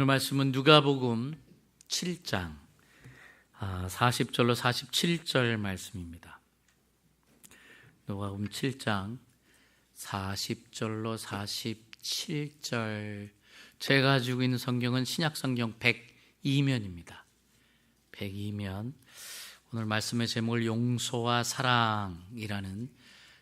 말씀은 누가복음 7장 40절로 47절 말씀입니다. 누가복음 7장 40절로 47절. 제가 가지고 있는 성경은 신약성경 102면입니다. 102면. 오늘 말씀의 제목을 용서와 사랑이라는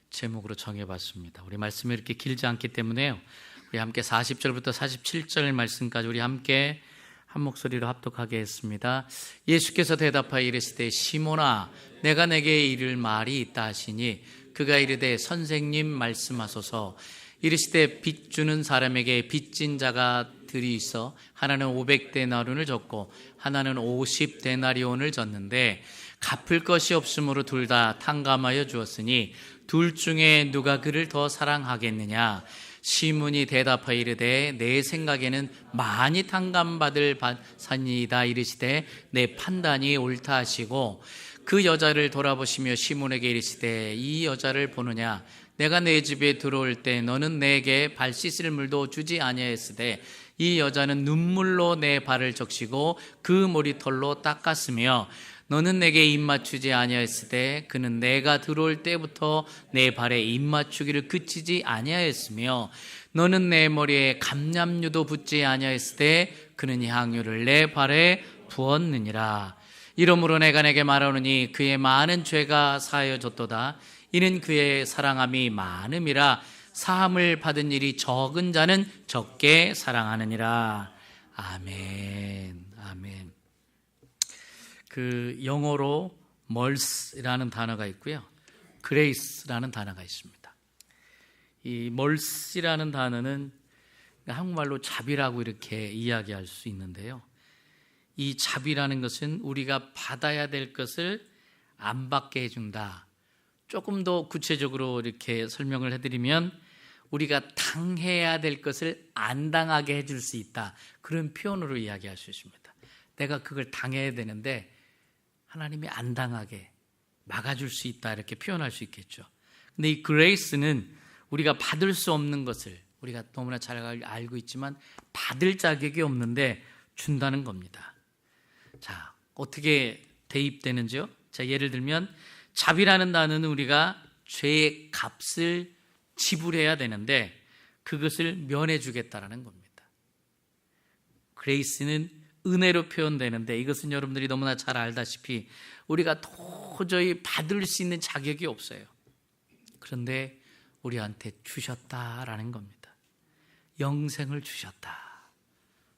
제목으로 정해봤습니다. 우리 말씀이 이렇게 길지 않기 때문에요, 우리 함께 40절부터 47절 말씀까지 우리 함께 한 목소리로 합독하게 했습니다. 예수께서 대답하여 이르시되 시몬아, 내가 내게 이를 말이 있다 하시니 그가 이르되 선생님 말씀하소서. 이르시되 빚 주는 사람에게 빚진 자가 들이 있어 하나는 500데나리온을 줬고 하나는 50데나리온을 줬는데 갚을 것이 없으므로 둘 다 탕감하여 주었으니 둘 중에 누가 그를 더 사랑하겠느냐? 시몬이 대답하여 이르되 내 생각에는 많이 탕감받을 바사니이다. 이르시되 내 판단이 옳다 하시고 그 여자를 돌아보시며 시몬에게 이르시되 이 여자를 보느냐? 내가 내 집에 들어올 때 너는 내게 발 씻을 물도 주지 아니하였으되 이 여자는 눈물로 내 발을 적시고 그 머리털로 닦았으며 너는 내게 입 맞추지 아니하였으되 그는 내가 들어올 때부터 내 발에 입 맞추기를 그치지 아니하였으며 너는 내 머리에 감람유도 붓지 아니하였으되 그는 향유를 내 발에 부었느니라. 이러므로 내가 내게 말하노니 그의 많은 죄가 사하여졌도다. 이는 그의 사랑함이 많음이라. 사함을 받은 일이 적은 자는 적게 사랑하느니라. 아멘. 아멘. 그 영어로 mercy라는 단어가 있고요, grace라는 단어가 있습니다. 이 mercy라는 단어는 한국말로 자비라고 이렇게 이야기할 수 있는데요, 이 자비라는 것은 우리가 받아야 될 것을 안 받게 해준다. 조금 더 구체적으로 이렇게 설명을 해드리면 우리가 당해야 될 것을 안 당하게 해줄 수 있다. 그런 표현으로 이야기할 수 있습니다. 내가 그걸 당해야 되는데 하나님이 안 당하게 막아줄 수 있다, 이렇게 표현할 수 있겠죠. 근데 이 그레이스는 우리가 받을 수 없는 것을 우리가 너무나 잘 알고 있지만 받을 자격이 없는데 준다는 겁니다. 자, 어떻게 대입되는지요? 자, 예를 들면 자비라는 단어는 우리가 죄의 값을 지불해야 되는데 그것을 면해 주겠다라는 겁니다. 그레이스는 은혜로 표현되는데 이것은 여러분들이 너무나 잘 알다시피 우리가 도저히 받을 수 있는 자격이 없어요. 그런데 우리한테 주셨다라는 겁니다. 영생을 주셨다.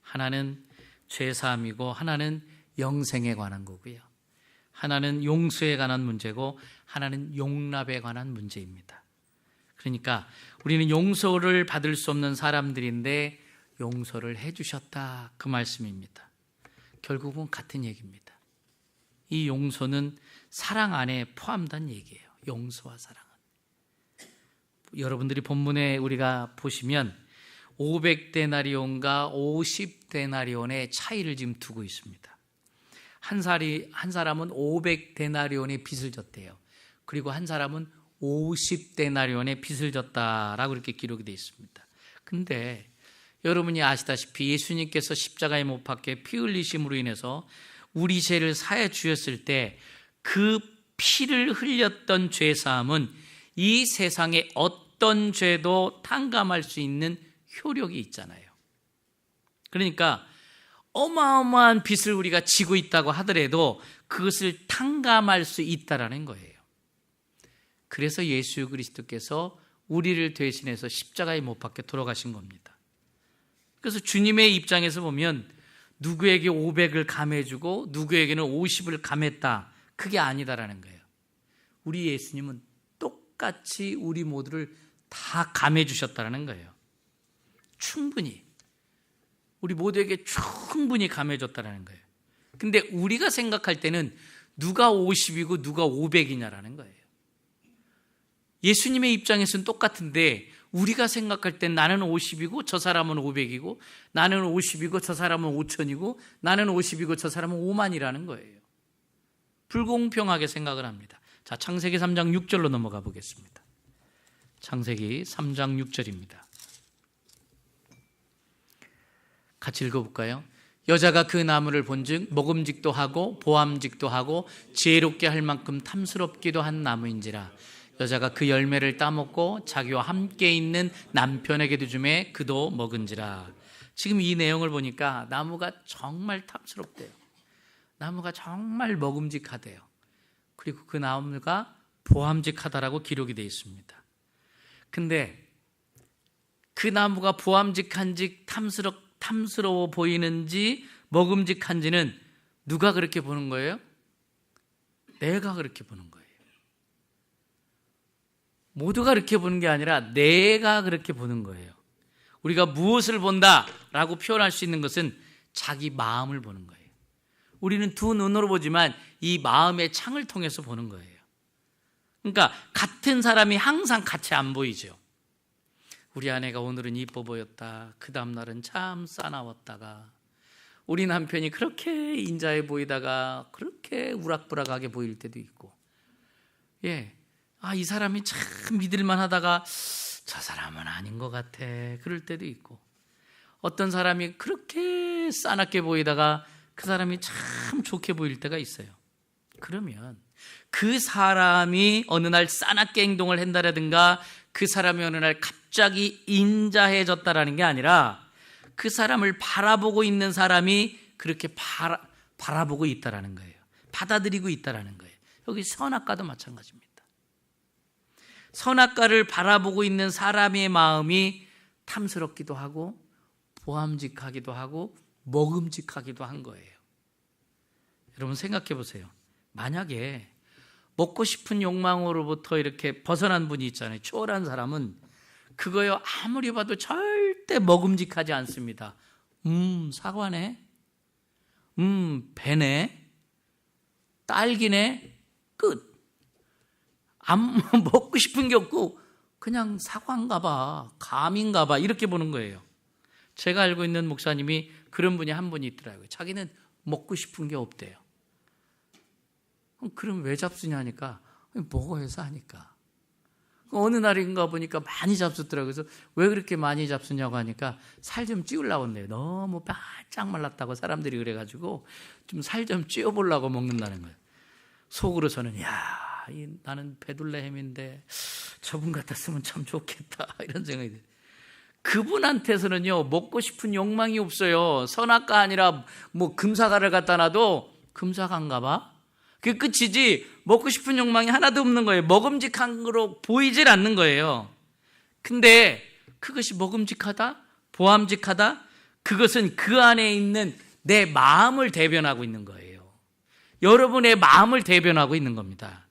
하나는 죄사함이고 하나는 영생에 관한 거고요, 하나는 용서에 관한 문제고 하나는 용납에 관한 문제입니다. 그러니까 우리는 용서를 받을 수 없는 사람들인데 용서를 해주셨다, 그 말씀입니다. 결국은 같은 얘기입니다. 이 용서는 사랑 안에 포함된 얘기예요. 용서와 사랑은. 여러분들이 본문에 우리가 보시면 500데나리온과 50데나리온의 차이를 지금 두고 있습니다. 한 사람은 500데나리온의 빚을 졌대요. 그리고 한 사람은 50데나리온의 빚을 졌다라고 이렇게 기록이 되어 있습니다. 근데 여러분이 아시다시피 예수님께서 십자가에 못 박혀 피 흘리심으로 인해서 우리 죄를 사해 주셨을 때 그 피를 흘렸던 죄사함은 이 세상의 어떤 죄도 탕감할 수 있는 효력이 있잖아요. 그러니까 어마어마한 빚을 우리가 지고 있다고 하더라도 그것을 탕감할 수 있다라는 거예요. 그래서 예수 그리스도께서 우리를 대신해서 십자가에 못 박혀 돌아가신 겁니다. 그래서 주님의 입장에서 보면 누구에게 500을 감해주고 누구에게는 50을 감했다, 그게 아니다라는 거예요. 우리 예수님은 똑같이 우리 모두를 다 감해주셨다라는 거예요. 충분히 우리 모두에게 충분히 감해줬다라는 거예요. 근데 우리가 생각할 때는 누가 50이고 누가 500이냐라는 거예요. 예수님의 입장에서는 똑같은데 우리가 생각할 땐 나는 50이고 저 사람은 500이고 나는 50이고 저 사람은 5천이고 나는 50이고 저 사람은 5만이라는 거예요. 불공평하게 생각을 합니다. 자, 창세기 3장 6절로 넘어가 보겠습니다. 창세기 3장 6절입니다. 같이 읽어볼까요? 여자가 그 나무를 본즉 먹음직도 하고 보암직도 하고 지혜롭게 할 만큼 탐스럽기도 한 나무인지라. 여자가 그 열매를 따먹고 자기와 함께 있는 남편에게도 주매 그도 먹은지라. 지금 이 내용을 보니까 나무가 정말 탐스럽대요. 나무가 정말 먹음직하대요. 그리고 그 나무가 보암직하다라고 기록이 되어 있습니다. 근데 그 나무가 보암직한지 탐스러워 보이는지 먹음직한지는 누가 그렇게 보는 거예요? 내가 그렇게 보는 거예요. 모두가 그렇게 보는 게 아니라 내가 그렇게 보는 거예요. 우리가 무엇을 본다라고 표현할 수 있는 것은 자기 마음을 보는 거예요. 우리는 두 눈으로 보지만 이 마음의 창을 통해서 보는 거예요. 그러니까 같은 사람이 항상 같이 안 보이죠. 우리 아내가 오늘은 이뻐 보였다. 그 다음날은 참 싸나웠다가, 우리 남편이 그렇게 인자해 보이다가 그렇게 우락부락하게 보일 때도 있고, 이 사람이 참 믿을만 하다가 저 사람은 아닌 것 같아, 그럴 때도 있고, 어떤 사람이 그렇게 싸납게 보이다가 그 사람이 참 좋게 보일 때가 있어요. 그러면 그 사람이 어느 날 싸납게 행동을 한다라든가 그 사람이 어느 날 갑자기 인자해졌다라는 게 아니라 그 사람을 바라보고 있는 사람이 그렇게 바라보고 있다라는 거예요. 받아들이고 있다라는 거예요. 여기 선악과도 마찬가지입니다. 선악과를 바라보고 있는 사람의 마음이 탐스럽기도 하고 보암직하기도 하고 먹음직하기도 한 거예요. 여러분 생각해 보세요. 만약에 먹고 싶은 욕망으로부터 이렇게 벗어난 분이 있잖아요. 초월한 사람은 그거요 아무리 봐도 절대 먹음직하지 않습니다. 사과네, 배네, 딸기네, 끝. 안 먹고 싶은 게 없고 그냥 사과인가 봐, 감인가 봐, 이렇게 보는 거예요. 제가 알고 있는 목사님이 그런 분이 한 분이 있더라고요. 자기는 먹고 싶은 게 없대요. 그럼 왜 잡수냐니까 먹어야서 하니까. 어느 날인가 보니까 많이 잡수더라고요. 그래서 왜 그렇게 많이 잡수냐고 하니까 살 좀 찌우려고 한대요. 너무 바짝 말랐다고 사람들이 그래가지고 좀 살 좀 찌워보려고 먹는다는 거예요. 속으로 저는 나는 베들레헴인데 저분 같았으면 참 좋겠다, 이런 생각이 들어요. 그분한테서는요 먹고 싶은 욕망이 없어요. 선악과 아니라 뭐 금사과를 갖다 놔도 금사과인가 봐, 그게 끝이지 먹고 싶은 욕망이 하나도 없는 거예요. 먹음직한 거로 보이질 않는 거예요. 근데 그것이 먹음직하다, 보암직하다, 그것은 그 안에 있는 내 마음을 대변하고 있는 거예요. 여러분의 마음을 대변하고 있는 겁니다.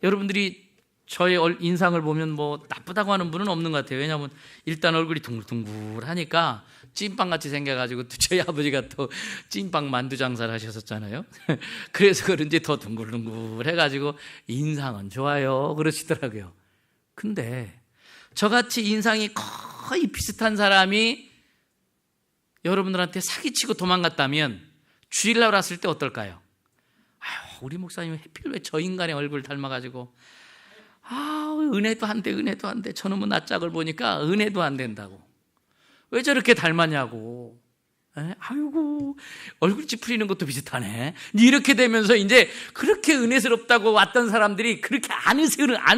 여러분들이 저의 인상을 보면 뭐 나쁘다고 하는 분은 없는 것 같아요. 왜냐하면 일단 얼굴이 둥글둥글하니까 찐빵같이 생겨가지고, 또 저희 아버지가 또 찐빵 만두 장사를 하셨었잖아요. 그래서 그런지 더 둥글둥글해가지고 인상은 좋아요 그러시더라고요. 근데 저같이 인상이 거의 비슷한 사람이 여러분들한테 사기치고 도망갔다면 주일날 왔을 때 어떨까요? 우리 목사님 하필 왜 저 인간의 얼굴 닮아가지고 은혜도 안 돼. 저놈의 낯짝을 보니까 은혜도 안 된다고. 왜 저렇게 닮았냐고. 아이고 얼굴 찌푸리는 것도 비슷하네. 이렇게 되면서 이제 그렇게 은혜스럽다고 왔던 사람들이 그렇게 안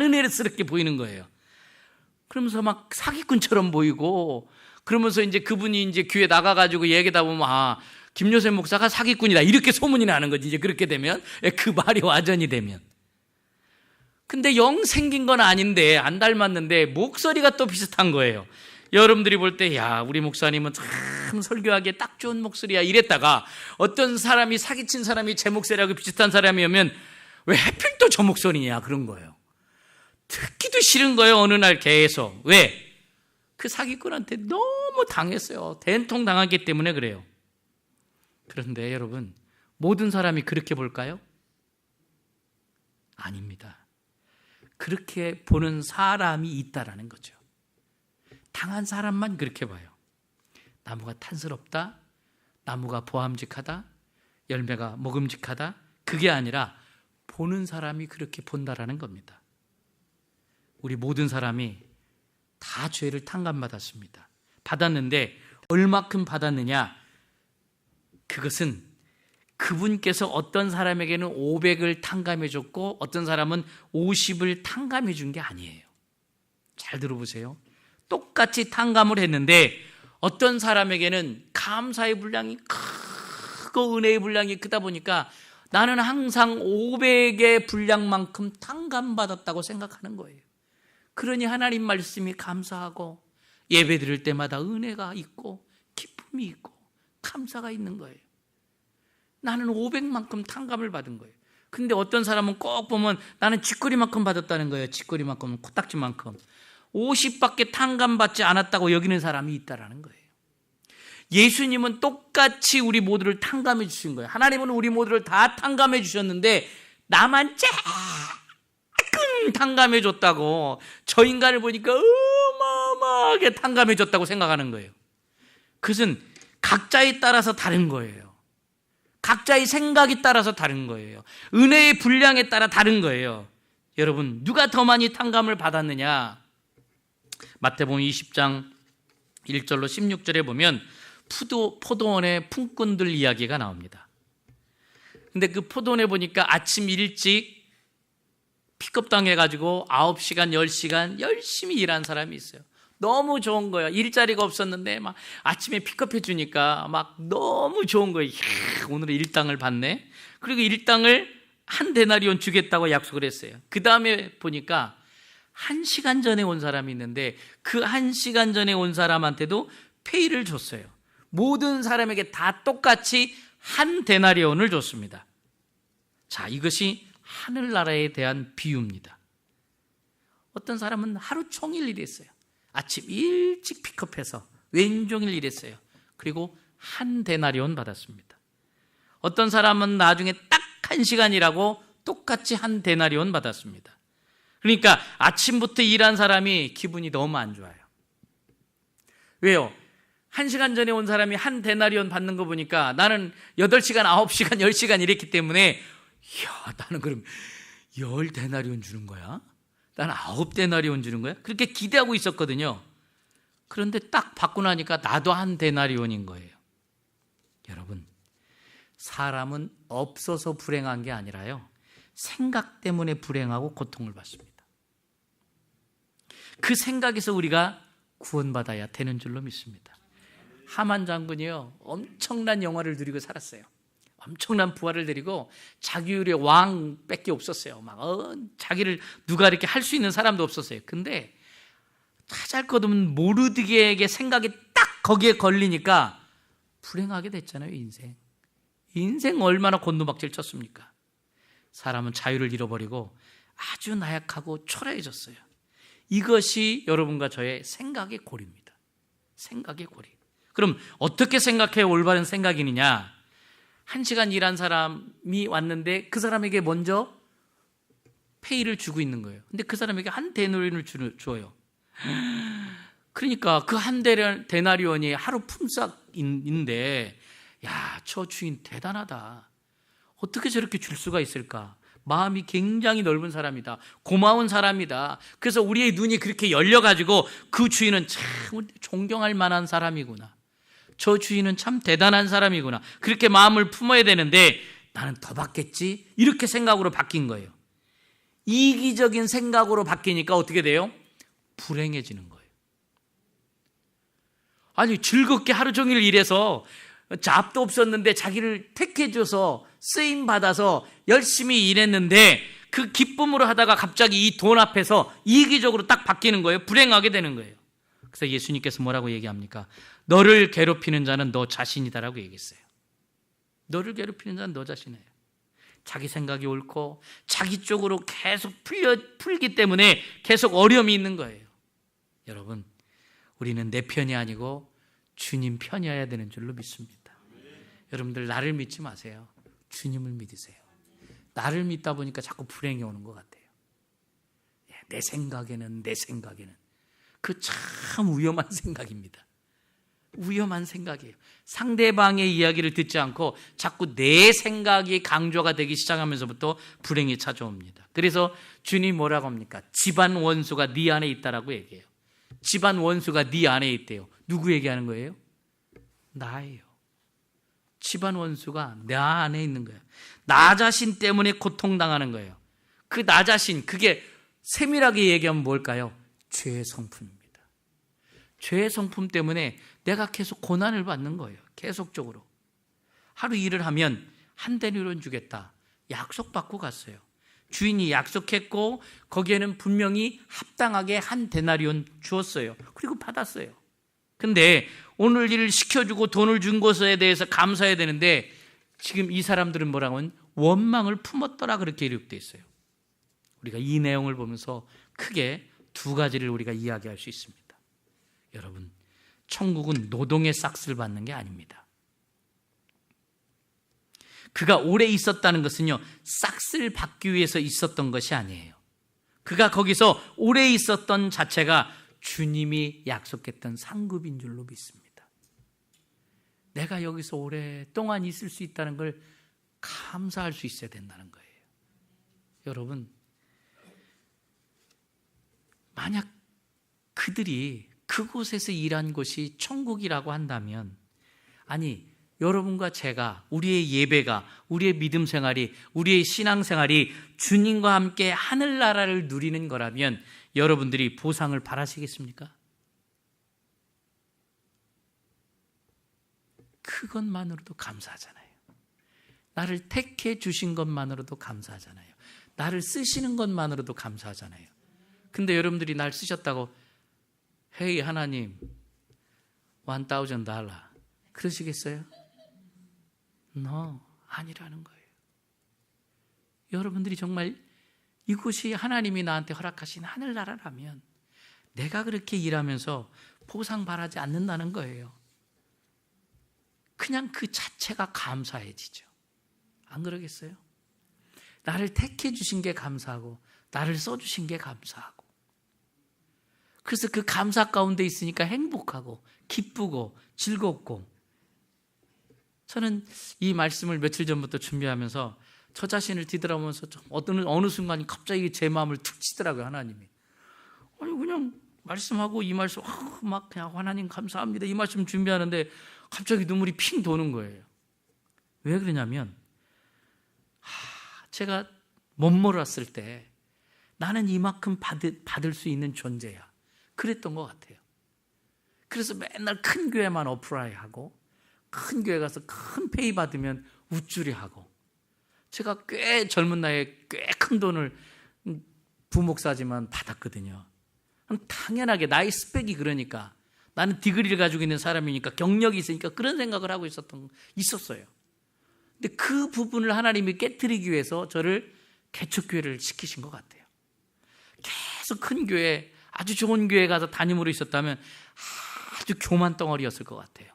은혜스럽게 보이는 거예요. 그러면서 막 사기꾼처럼 보이고, 그러면서 이제 그분이 이제 교회 나가가지고 얘기하다 보면 김요셉 목사가 사기꾼이다, 이렇게 소문이 나는 거지. 이제 그렇게 되면, 그 말이 와전이 되면. 근데 영 생긴 건 아닌데, 안 닮았는데 목소리가 또 비슷한 거예요. 여러분들이 볼 때 우리 목사님은 참 설교하기에 딱 좋은 목소리야, 이랬다가 어떤 사람이, 사기친 사람이 제 목소리하고 비슷한 사람이 오면 왜 하필 또 저 목소리냐, 그런 거예요. 듣기도 싫은 거예요. 어느 날 계속. 왜? 그 사기꾼한테 너무 당했어요. 된통 당하기 때문에 그래요. 그런데 여러분, 모든 사람이 그렇게 볼까요? 아닙니다. 그렇게 보는 사람이 있다라는 거죠. 당한 사람만 그렇게 봐요. 나무가 탄스럽다, 나무가 보암직하다, 열매가 먹음직하다, 그게 아니라 보는 사람이 그렇게 본다라는 겁니다. 우리 모든 사람이 다 죄를 탕감받았습니다. 받았는데 얼마큼 받았느냐? 그것은 그분께서 어떤 사람에게는 500을 탕감해 줬고 어떤 사람은 50을 탕감해 준 게 아니에요. 잘 들어보세요. 똑같이 탕감을 했는데 어떤 사람에게는 감사의 분량이 크고 은혜의 분량이 크다 보니까 나는 항상 500의 분량만큼 탕감받았다고 생각하는 거예요. 그러니 하나님 말씀이 감사하고 예배 드릴 때마다 은혜가 있고 기쁨이 있고 감사가 있는 거예요. 나는 500만큼 탕감을 받은 거예요. 근데 어떤 사람은 꼭 보면 나는 쥐꼬리만큼 받았다는 거예요. 쥐꼬리만큼, 코딱지만큼. 50밖에 탕감받지 않았다고 여기는 사람이 있다라는 거예요. 예수님은 똑같이 우리 모두를 탕감해 주신 거예요. 하나님은 우리 모두를 다 탕감해 주셨는데 나만 조금 탕감해 줬다고, 저 인간을 보니까 어마어마하게 탕감해 줬다고 생각하는 거예요. 그것은 각자에 따라서 다른 거예요. 각자의 생각에 따라서 다른 거예요. 은혜의 분량에 따라 다른 거예요. 여러분, 누가 더 많이 탕감을 받았느냐? 마태복음 20장 1절로 16절에 보면 포도원의 품꾼들 이야기가 나옵니다. 근데 그 포도원에 보니까 아침 일찍 픽업 당해가지고 9시간, 10시간 열심히 일한 사람이 있어요. 너무 좋은 거예요. 일자리가 없었는데 막 아침에 픽업해 주니까 막 너무 좋은 거예요. 오늘은 일당을 받네. 그리고 일당을 한 데나리온 주겠다고 약속을 했어요. 그 다음에 보니까 1시간 전에 온 사람이 있는데 그 1시간 전에 온 사람한테도 페이를 줬어요. 모든 사람에게 다 똑같이 한 데나리온을 줬습니다. 자, 이것이 하늘나라에 대한 비유입니다. 어떤 사람은 하루 종일 일했어요. 아침 일찍 픽업해서 왼종일 일했어요. 그리고 한 데나리온 받았습니다. 어떤 사람은 나중에 딱 1시간 일하고 똑같이 한 데나리온 받았습니다. 그러니까 아침부터 일한 사람이 기분이 너무 안 좋아요. 왜요? 1시간 전에 온 사람이 한 데나리온 받는 거 보니까 나는 8시간, 9시간, 10시간 일했기 때문에 나는 그럼 10데나리온 주는 거야? 나는 9데나리온 주는 거야? 그렇게 기대하고 있었거든요. 그런데 딱 받고 나니까 나도 한 데나리온인 거예요. 여러분, 사람은 없어서 불행한 게 아니라요, 생각 때문에 불행하고 고통을 받습니다. 그 생각에서 우리가 구원받아야 되는 줄로 믿습니다. 하만 장군이요, 엄청난 영화를 누리고 살았어요. 엄청난 부하를 데리고 자기율의 왕밖에 없었어요. 막 자기를 누가 이렇게 할 수 있는 사람도 없었어요. 근데 하잘것없는 모르드게에게 생각이 딱 거기에 걸리니까 불행하게 됐잖아요. 인생 얼마나 곤두박질 쳤습니까? 사람은 자유를 잃어버리고 아주 나약하고 초라해졌어요. 이것이 여러분과 저의 생각의 고리입니다. 생각의 고리. 그럼 어떻게 생각해야 올바른 생각이느냐? 1시간 일한 사람이 왔는데 그 사람에게 먼저 페이를 주고 있는 거예요. 근데 그 사람에게 한 데나리온을 줘요. 그러니까 그 한 데나리온이 하루 품삯인데, 야, 저 주인 대단하다. 어떻게 저렇게 줄 수가 있을까? 마음이 굉장히 넓은 사람이다. 고마운 사람이다. 그래서 우리의 눈이 그렇게 열려가지고 그 주인은 참 존경할 만한 사람이구나. 저 주인은 참 대단한 사람이구나. 그렇게 마음을 품어야 되는데 나는 더 받겠지? 이렇게 생각으로 바뀐 거예요. 이기적인 생각으로 바뀌니까 어떻게 돼요? 불행해지는 거예요. 아니, 즐겁게 하루 종일 일해서 잡도 없었는데 자기를 택해줘서 쓰임받아서 열심히 일했는데 그 기쁨으로 하다가 갑자기 이 돈 앞에서 이기적으로 딱 바뀌는 거예요. 불행하게 되는 거예요. 그래서 예수님께서 뭐라고 얘기합니까? 너를 괴롭히는 자는 너 자신이다라고 얘기했어요. 너를 괴롭히는 자는 너 자신이에요. 자기 생각이 옳고 자기 쪽으로 계속 풀기 때문에 계속 어려움이 있는 거예요. 여러분, 우리는 내 편이 아니고 주님 편이어야 되는 줄로 믿습니다. 여러분들, 나를 믿지 마세요. 주님을 믿으세요. 나를 믿다 보니까 자꾸 불행이 오는 것 같아요. 내 생각에는 그 참 위험한 생각입니다. 위험한 생각이에요. 상대방의 이야기를 듣지 않고 자꾸 내 생각이 강조가 되기 시작하면서부터 불행이 찾아옵니다. 그래서 주님 뭐라고 합니까? 집안 원수가 네 안에 있다라고 얘기해요. 집안 원수가 네 안에 있대요. 누구 얘기하는 거예요? 나예요. 집안 원수가 내 안에 있는 거예요. 나 자신 때문에 고통당하는 거예요. 그 나 자신, 그게 세밀하게 얘기하면 뭘까요? 죄의 성품입니다. 죄의 성품 때문에 내가 계속 고난을 받는 거예요. 계속적으로. 하루 일을 하면 한 데나리온 주겠다. 약속받고 갔어요. 주인이 약속했고 거기에는 분명히 합당하게 한 데나리온 주었어요. 그리고 받았어요. 근데 오늘 일을 시켜주고 돈을 준 것에 대해서 감사해야 되는데 지금 이 사람들은 뭐라고 하면 원망을 품었더라, 그렇게 기록되어 있어요. 우리가 이 내용을 보면서 크게 두 가지를 우리가 이야기할 수 있습니다. 여러분, 천국은 노동의 싹스를 받는 게 아닙니다. 그가 오래 있었다는 것은요, 싹스를 받기 위해서 있었던 것이 아니에요. 그가 거기서 오래 있었던 자체가 주님이 약속했던 상급인 줄로 믿습니다. 내가 여기서 오랫동안 있을 수 있다는 걸 감사할 수 있어야 된다는 거예요. 여러분, 만약 그들이 그곳에서 일한 곳이 천국이라고 한다면, 아니, 여러분과 제가, 우리의 예배가, 우리의 믿음 생활이, 우리의 신앙 생활이 주님과 함께 하늘나라를 누리는 거라면 여러분들이 보상을 바라시겠습니까? 그것만으로도 감사하잖아요. 나를 택해 주신 것만으로도 감사하잖아요. 나를 쓰시는 것만으로도 감사하잖아요. 근데 여러분들이 날 쓰셨다고, 헤이 하나님, $1,000 그러시겠어요? No, 아니라는 거예요. 여러분들이 정말 이곳이 하나님이 나한테 허락하신 하늘나라라면 내가 그렇게 일하면서 보상 바라지 않는다는 거예요. 그냥 그 자체가 감사해지죠. 안 그러겠어요? 나를 택해 주신 게 감사하고 나를 써주신 게 감사하고, 그래서 그 감사 가운데 있으니까 행복하고 기쁘고 즐겁고. 저는 이 말씀을 며칠 전부터 준비하면서 저 자신을 뒤돌아보면서 어느 순간이 갑자기 제 마음을 툭 치더라고요. 하나님이. 아니 그냥 말씀하고 이 말씀 막 그냥 하나님 감사합니다 이 말씀 준비하는데 갑자기 눈물이 핑 도는 거예요. 왜 그러냐면 제가 못 몰았을 때 나는 이만큼 받을 수 있는 존재야, 그랬던 것 같아요. 그래서 맨날 큰 교회만 어프라이하고 큰 교회 가서 큰 페이 받으면 우쭐해하고, 제가 꽤 젊은 나이에 꽤 큰 돈을 부목사지만 받았거든요. 당연하게 나의 스펙이 그러니까, 나는 디그리를 가지고 있는 사람이니까 경력이 있으니까 그런 생각을 하고 있었어요. 근데 그 부분을 하나님이 깨트리기 위해서 저를 개척교회를 시키신 것 같아요. 계속 큰 교회, 아주 좋은 교회 가서 담임으로 있었다면 아주 교만 덩어리였을 것 같아요.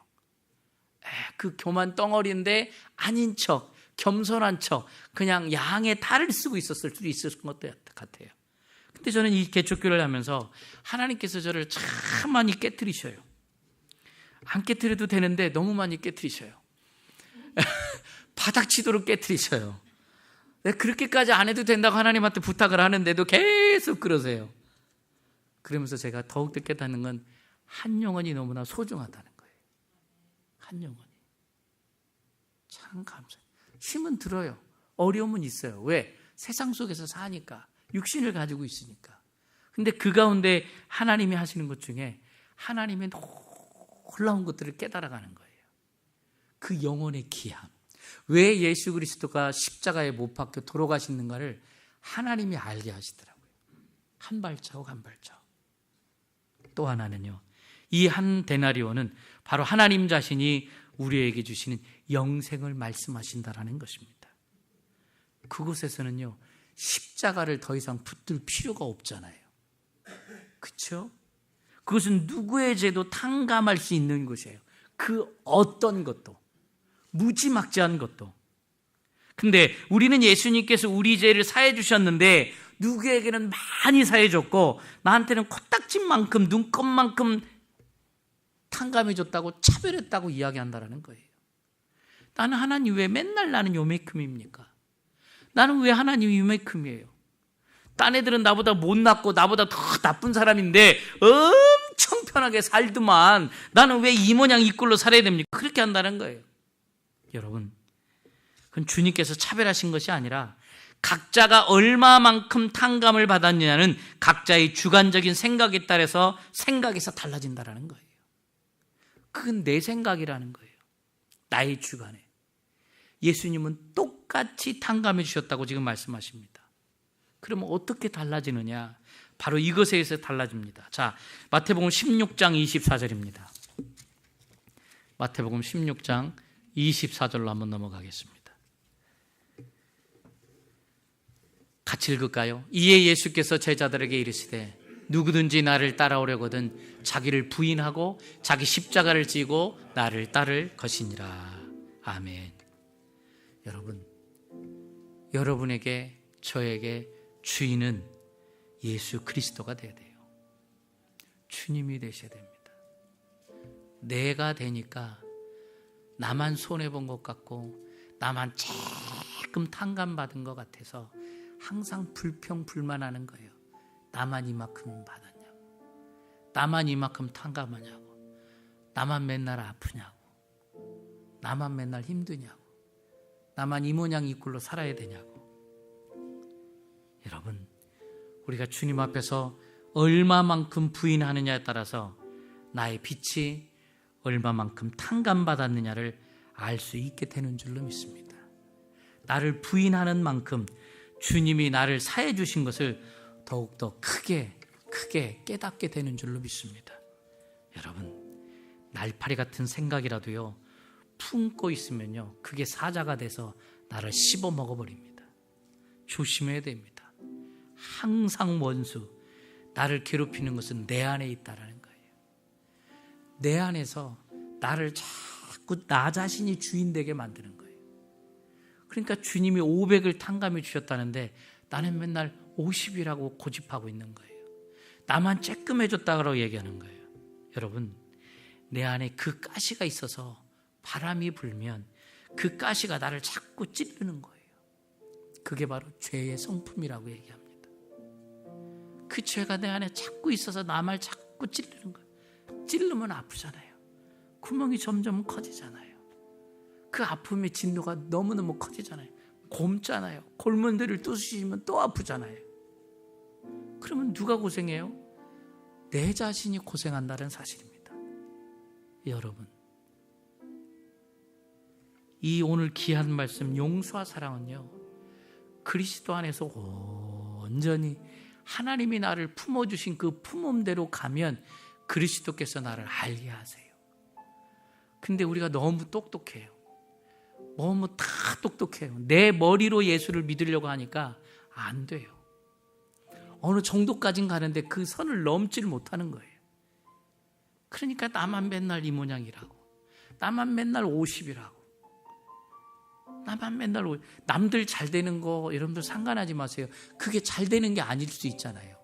그 교만 덩어리인데 아닌 척, 겸손한 척, 그냥 양의 탈을 쓰고 있었을 수도 있을 것 같아요. 근데 저는 이 개척교회를 하면서 하나님께서 저를 참 많이 깨트리셔요. 안 깨트려도 되는데 너무 많이 깨트리셔요. 바닥치도록 깨트리셔요. 그렇게까지 안 해도 된다고 하나님한테 부탁을 하는데도 계속 그러세요. 그러면서 제가 더욱더 깨닫는 건 한 영혼이 너무나 소중하다는 거예요. 한 영혼이. 참 감사해요. 힘은 들어요. 어려움은 있어요. 왜? 세상 속에서 사니까. 육신을 가지고 있으니까. 근데 그 가운데 하나님이 하시는 것 중에 하나님의 놀라운 것들을 깨달아가는 거예요. 그 영혼의 귀함. 왜 예수 그리스도가 십자가에 못 박혀 돌아가시는가를 하나님이 알게 하시더라고요. 한 발자국 한 발자국. 또 하나는요, 이 한 데나리온은 바로 하나님 자신이 우리에게 주시는 영생을 말씀하신다라는 것입니다. 그곳에서는요, 십자가를 더 이상 붙들 필요가 없잖아요. 그렇죠? 그것은 누구의 죄도 탕감할 수 있는 곳이에요. 그 어떤 것도, 무지막지한 것도. 근데 우리는 예수님께서 우리 죄를 사해 주셨는데 누구에게는 많이 사해 줬고 나한테는 코딱지만큼, 눈곱만큼 탕감해 줬다고, 차별했다고 이야기한다라는 거예요. 나는 하나님 왜 맨날 나는 요만큼입니까? 나는 왜 하나님이 요만큼이에요? 딴 애들은 나보다 못났고 나보다 더 나쁜 사람인데 엄청 편하게 살더만 나는 왜 이 모양 이 꼴로 살아야 됩니까? 그렇게 한다는 거예요. 여러분, 그건 주님께서 차별하신 것이 아니라 각자가 얼마만큼 탕감을 받았느냐는 각자의 주관적인 생각에 따라서 생각에서 달라진다는 거예요. 그건 내 생각이라는 거예요. 나의 주관에. 예수님은 똑같이 탕감해 주셨다고 지금 말씀하십니다. 그러면 어떻게 달라지느냐? 바로 이것에 의해서 달라집니다. 자, 마태복음 16장 24절입니다. 마태복음 16장 24절로 한번 넘어가겠습니다. 같이 읽을까요? 이에 예수께서 제자들에게 이르시되 누구든지 나를 따라오려거든 자기를 부인하고 자기 십자가를 지고 나를 따를 것이니라. 아멘. 여러분, 여러분에게 저에게 주인은 예수 그리스도가 되어야 돼요. 주님이 되셔야 됩니다. 내가 되니까 나만 손해본 것 같고 나만 조금 탕감받은 것 같아서 항상 불평불만하는 거예요. 나만 이만큼 받았냐고, 나만 이만큼 탕감하냐고, 나만 맨날 아프냐고, 나만 맨날 힘드냐고, 나만 이 모양 이 꼴로 살아야 되냐고. 여러분, 우리가 주님 앞에서 얼마만큼 부인하느냐에 따라서 나의 빛이 얼마만큼 탕감받았느냐를 알 수 있게 되는 줄로 믿습니다. 나를 부인하는 만큼 주님이 나를 사해 주신 것을 더욱더 크게 깨닫게 되는 줄로 믿습니다. 여러분, 날파리 같은 생각이라도요 품고 있으면요 그게 사자가 돼서 나를 씹어 먹어버립니다. 조심해야 됩니다. 항상 원수, 나를 괴롭히는 것은 내 안에 있다라는 거예요. 내 안에서 나를 자꾸 나 자신이 주인 되게 만드는 거예요. 그러니까 주님이 500을 탕감해 주셨다는데 나는 맨날 50이라고 고집하고 있는 거예요. 나만 쬐끔해줬다고 얘기하는 거예요. 여러분, 내 안에 그 가시가 있어서 바람이 불면 그 가시가 나를 자꾸 찌르는 거예요. 그게 바로 죄의 성품이라고 얘기합니다. 그 죄가 내 안에 자꾸 있어서 남을 자꾸 찌르는 거예요. 찌르면 아프잖아요. 구멍이 점점 커지잖아요. 그 아픔의 진노가 너무너무 커지잖아요. 곪잖아요. 골문 데를 뚫으시면 또 아프잖아요. 그러면 누가 고생해요? 내 자신이 고생한다는 사실입니다. 여러분, 이 오늘 귀한 말씀 용서와 사랑은요 그리스도 안에서 온전히 하나님이 나를 품어주신 그 품음대로 가면 그리스도께서 나를 알게 하세요. 근데 우리가 너무 똑똑해요. 너무 다 똑똑해요. 내 머리로 예수를 믿으려고 하니까 안 돼요. 어느 정도까진 가는데 그 선을 넘지를 못하는 거예요. 그러니까 나만 맨날 이 모양이라고, 나만 맨날 50이라고, 나만 맨날 남들 잘 되는 거 여러분들 상관하지 마세요. 그게 잘 되는 게 아닐 수 있잖아요.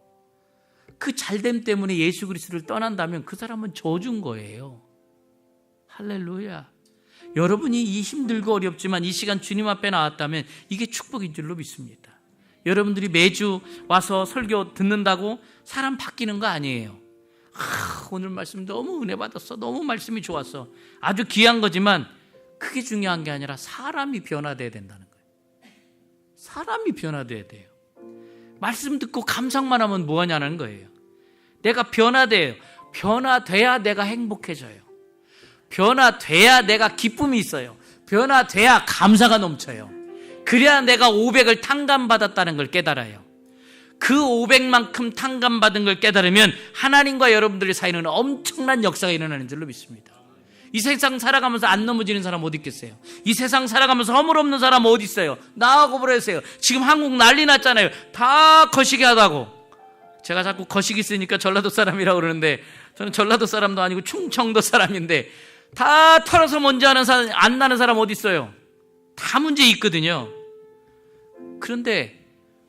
그 잘됨 때문에 예수 그리스도를 떠난다면 그 사람은 저주인 거예요. 할렐루야. 여러분이 이 힘들고 어렵지만 이 시간 주님 앞에 나왔다면 이게 축복인 줄로 믿습니다. 여러분들이 매주 와서 설교 듣는다고 사람 바뀌는 거 아니에요. 오늘 말씀 너무 은혜 받았어, 너무 말씀이 좋았어, 아주 귀한 거지만 그게 중요한 게 아니라 사람이 변화돼야 된다는 거예요. 사람이 변화돼야 돼요. 말씀 듣고 감상만 하면 뭐하냐는 거예요. 내가 변화돼요. 변화돼야 내가 행복해져요. 변화돼야 내가 기쁨이 있어요. 변화돼야 감사가 넘쳐요. 그래야 내가 500을 탕감받았다는 걸 깨달아요. 그 500만큼 탕감받은 걸 깨달으면 하나님과 여러분들의 사이는 엄청난 역사가 일어나는 줄로 믿습니다. 이 세상 살아가면서 안 넘어지는 사람 어디 있겠어요? 이 세상 살아가면서 허물 없는 사람 어디 있어요? 나하고 보라세요. 지금 한국 난리 났잖아요. 다 거시기 하다고. 제가 자꾸 거시기 쓰니까 전라도 사람이라고 그러는데 저는 전라도 사람도 아니고 충청도 사람인데 다 털어서 먼지 하는 사람, 안 나는 사람 어디 있어요? 다 문제 있거든요. 그런데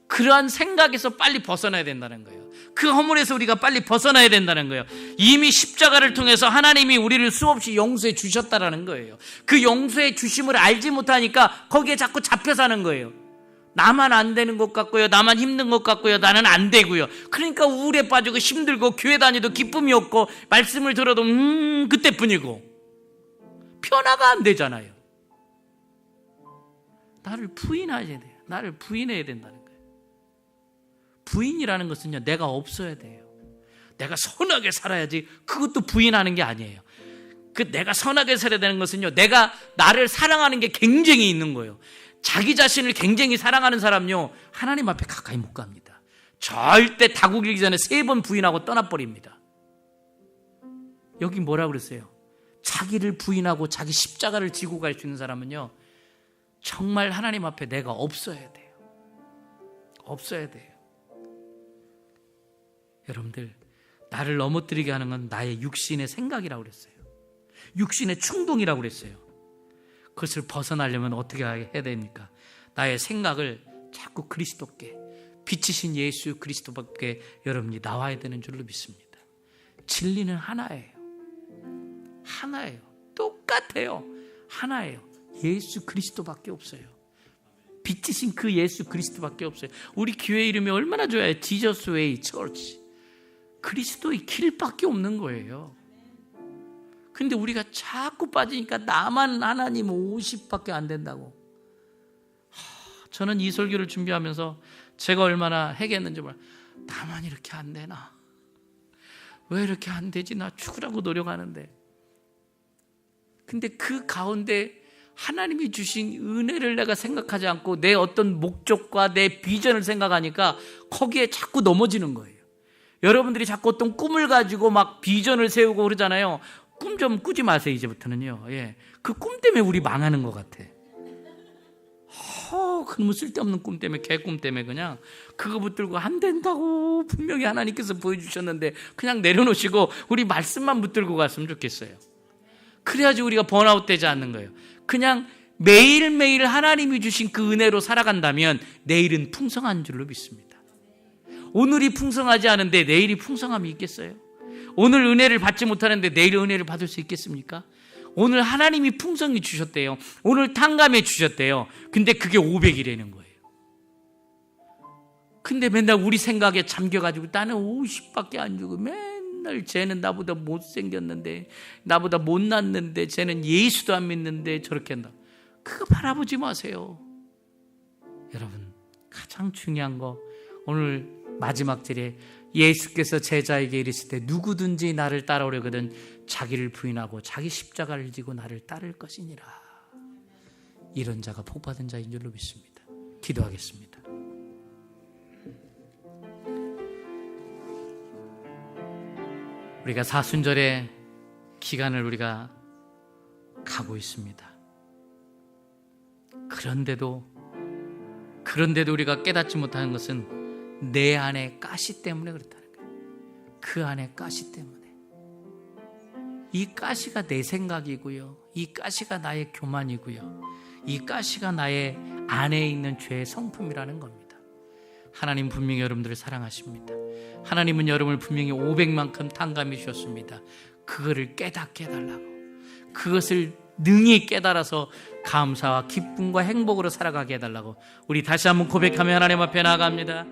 그러한 생각에서 빨리 벗어나야 된다는 거예요. 그 허물에서 우리가 빨리 벗어나야 된다는 거예요. 이미 십자가를 통해서 하나님이 우리를 수없이 용서해 주셨다라는 거예요. 그 용서해 주심을 알지 못하니까 거기에 자꾸 잡혀 사는 거예요. 나만 안 되는 것 같고요, 나만 힘든 것 같고요, 나는 안 되고요. 그러니까 우울에 빠지고 힘들고 교회 다니도 기쁨이 없고 말씀을 들어도 그때뿐이고 변화가 안 되잖아요. 나를 부인하셔야 돼요. 나를 부인해야 된다는 거예요. 부인이라는 것은요, 내가 없어야 돼요. 내가 선하게 살아야지. 그것도 부인하는 게 아니에요. 내가 선하게 살아야 되는 것은요, 내가 나를 사랑하는 게 굉장히 있는 거예요. 자기 자신을 굉장히 사랑하는 사람요, 하나님 앞에 가까이 못 갑니다. 절대 다구기기 전에 3번 부인하고 떠나버립니다. 여기 뭐라고 그랬어요? 자기를 부인하고 자기 십자가를 지고 갈 수 있는 사람은요, 정말 하나님 앞에 내가 없어야 돼요. 없어야 돼요. 여러분들, 나를 넘어뜨리게 하는 건 나의 육신의 생각이라고 그랬어요. 육신의 충동이라고 그랬어요. 그것을 벗어나려면 어떻게 해야 됩니까? 나의 생각을 자꾸 그리스도께, 빛이신 예수 그리스도밖에 여러분이 나와야 되는 줄로 믿습니다. 진리는 하나예요. 하나예요. 똑같아요. 하나예요. 예수 그리스도밖에 없어요. 빛이신 그 예수 그리스도밖에 없어요. 우리 교회 이름이 얼마나 좋아요. Jesus Way Church. 그리스도의 길밖에 없는 거예요. 근데 우리가 자꾸 빠지니까 나만 하나님 50밖에 안 된다고. 저는 이 설교를 준비하면서 제가 얼마나 해겠는지 몰라요. 나만 이렇게 안 되나? 왜 이렇게 안 되지? 나 죽으라고 노력하는데. 근데 그 가운데 하나님이 주신 은혜를 내가 생각하지 않고 내 어떤 목적과 내 비전을 생각하니까 거기에 자꾸 넘어지는 거예요. 여러분들이 자꾸 어떤 꿈을 가지고 막 비전을 세우고 그러잖아요. 꿈 좀 꾸지 마세요, 이제부터는요. 예. 그 꿈 때문에 우리 망하는 것 같아. 그놈의 쓸데없는 꿈 때문에, 개꿈 때문에 그냥 그거 붙들고 안 된다고 분명히 하나님께서 보여주셨는데 그냥 내려놓으시고 우리 말씀만 붙들고 갔으면 좋겠어요. 그래야지 우리가 번아웃 되지 않는 거예요. 그냥 매일매일 하나님이 주신 그 은혜로 살아간다면 내일은 풍성한 줄로 믿습니다. 오늘이 풍성하지 않은데 내일이 풍성함이 있겠어요? 오늘 은혜를 받지 못하는데 내일 은혜를 받을 수 있겠습니까? 오늘 하나님이 풍성히 주셨대요. 오늘 탕감해 주셨대요. 근데 그게 500이라는 거예요. 근데 맨날 우리 생각에 잠겨가지고 나는 50밖에 안 주고 맨날 쟤는 나보다 못생겼는데, 나보다 못났는데, 쟤는 예수도 안 믿는데 저렇게 한다. 그거 바라보지 마세요. 여러분, 가장 중요한 거, 오늘 마지막 절에 예수께서 제자에게 이르시되 누구든지 나를 따라오려거든 자기를 부인하고 자기 십자가를 지고 나를 따를 것이니라. 이런 자가 복받은 자인 줄로 믿습니다. 기도하겠습니다. 우리가 사순절의 기간을 우리가 가고 있습니다. 그런데도 우리가 깨닫지 못하는 것은 내 안에 가시 때문에 그렇다는 거예요. 그 안에 가시 때문에. 이 가시가 내 생각이고요, 이 가시가 나의 교만이고요, 이 가시가 나의 안에 있는 죄의 성품이라는 겁니다. 하나님 분명히 여러분들을 사랑하십니다. 하나님은 여러분을 분명히 500만큼 탕감해 주셨습니다. 그거를 깨닫게 해달라고, 그것을 능히 깨달아서 감사와 기쁨과 행복으로 살아가게 해달라고 우리 다시 한번 고백하며 하나님 앞에 나아갑니다.